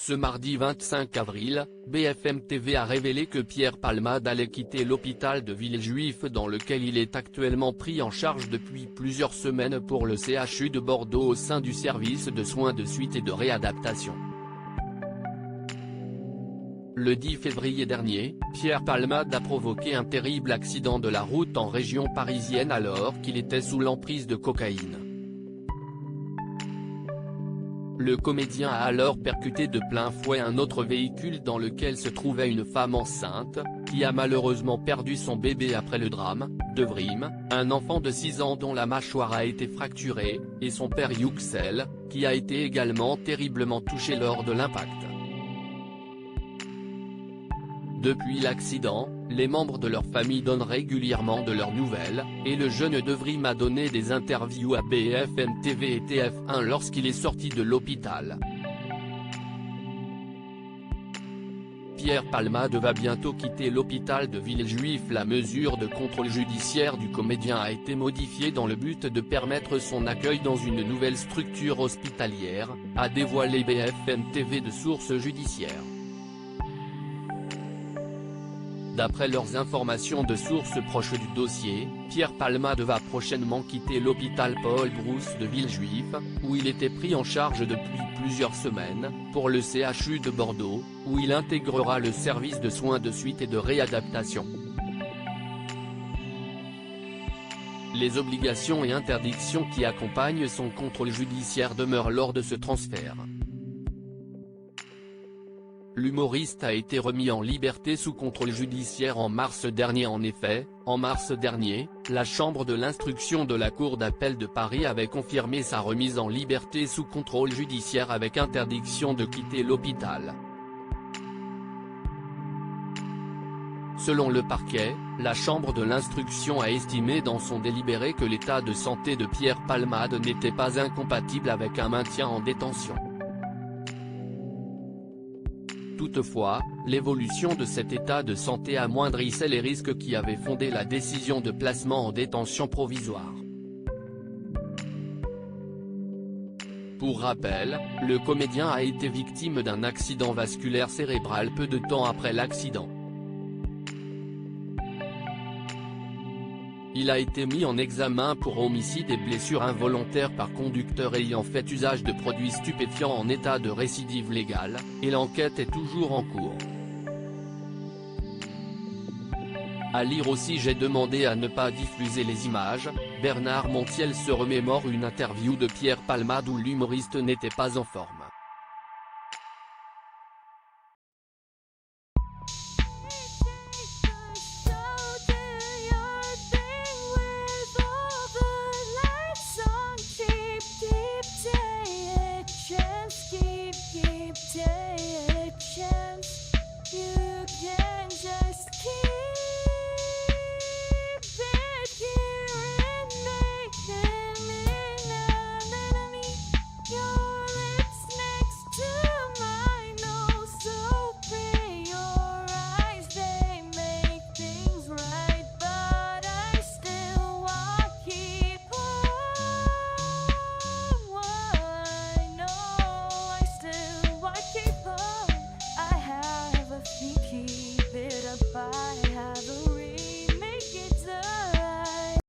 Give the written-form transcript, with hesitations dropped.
Ce mardi 25 avril, BFM TV a révélé que Pierre Palmade allait quitter l'hôpital de Villejuif dans lequel il est actuellement pris en charge depuis plusieurs semaines pour le CHU de Bordeaux au sein du service de soins de suite et de réadaptation. Le 10 février dernier, Pierre Palmade a provoqué un terrible accident de la route en région parisienne alors qu'il était sous l'emprise de cocaïne. Le comédien a alors percuté de plein fouet un autre véhicule dans lequel se trouvait une femme enceinte, qui a malheureusement perdu son bébé après le drame, Devrim, un enfant de 6 ans dont la mâchoire a été fracturée, et son père Yüksel, qui a été également terriblement touché lors de l'impact. Depuis l'accident, les membres de leur famille donnent régulièrement de leurs nouvelles, et le jeune Devrim a donné des interviews à BFM TV et TF1 lorsqu'il est sorti de l'hôpital. Pierre Palmade va bientôt quitter l'hôpital de Villejuif. La mesure de contrôle judiciaire du comédien a été modifiée dans le but de permettre son accueil dans une nouvelle structure hospitalière, a dévoilé BFM TV de sources judiciaires. D'après leurs informations de sources proches du dossier, Pierre Palmade va prochainement quitter l'hôpital Paul Brousse de Villejuif, où il était pris en charge depuis plusieurs semaines, pour le CHU de Bordeaux, où il intégrera le service de soins de suite et de réadaptation. Les obligations et interdictions qui accompagnent son contrôle judiciaire demeurent lors de ce transfert. L'humoriste a été remis en liberté sous contrôle judiciaire en mars dernier. En effet, en mars dernier, la chambre de l'instruction de la Cour d'appel de Paris avait confirmé sa remise en liberté sous contrôle judiciaire avec interdiction de quitter l'hôpital. Selon le parquet, la chambre de l'instruction a estimé dans son délibéré que l'état de santé de Pierre Palmade n'était pas incompatible avec un maintien en détention. Toutefois, l'évolution de cet état de santé amoindrissait les risques qui avaient fondé la décision de placement en détention provisoire. Pour rappel, le comédien a été victime d'un accident vasculaire cérébral peu de temps après l'accident. Il a été mis en examen pour homicide et blessures involontaires par conducteur ayant fait usage de produits stupéfiants en état de récidive légale, et l'enquête est toujours en cours. À lire aussi: j'ai demandé à ne pas diffuser les images. Bernard Montiel se remémore une interview de Pierre Palmade où l'humoriste n'était pas en forme.